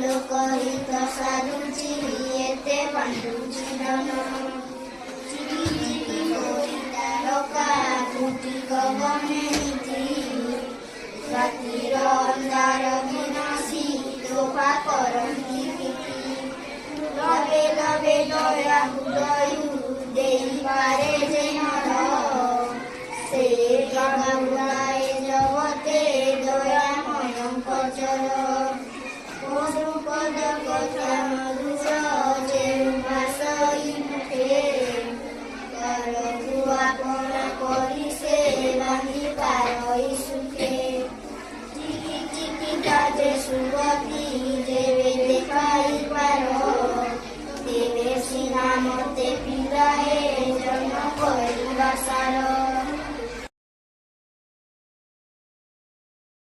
ଲୋକହିତ ସାଧୁଛି ଏତେ ବାଣ୍ଟୁଛି ଧନ ଚିକି ଚିକି ହୋଇ ତାରକା କୋଟି ଗଗନେଇଛି ରାତିର ଅନ୍ଧାର ବିନାଶୀ ତୋଫା କରନ୍ତି ପିଠି ଲବେ ଲବେ ଦୟା ହୃଦୟ ଦେଇପାରେ ଯେ ନର ସେ ଜଗବୁଲାଏ ଜଗତେ ଦୟାମୟଙ୍କ ଚର ପଦ କଥା ମଧୁର ଯେଉଁ ଭାଷଇ ମୁଖେ ତାରକୁ ଆପଣା କରି ସେ ବାନ୍ଧି ପାରଇ ସୁଖେ ଚିକି ଚିକି କାଜେ ସୁଗତି ଯେବେ ଦେଖାଇ ପାର ତେବେ ସିନା ମତେ ପିଲାଏ ଜନ୍ମ କରିବା ସାର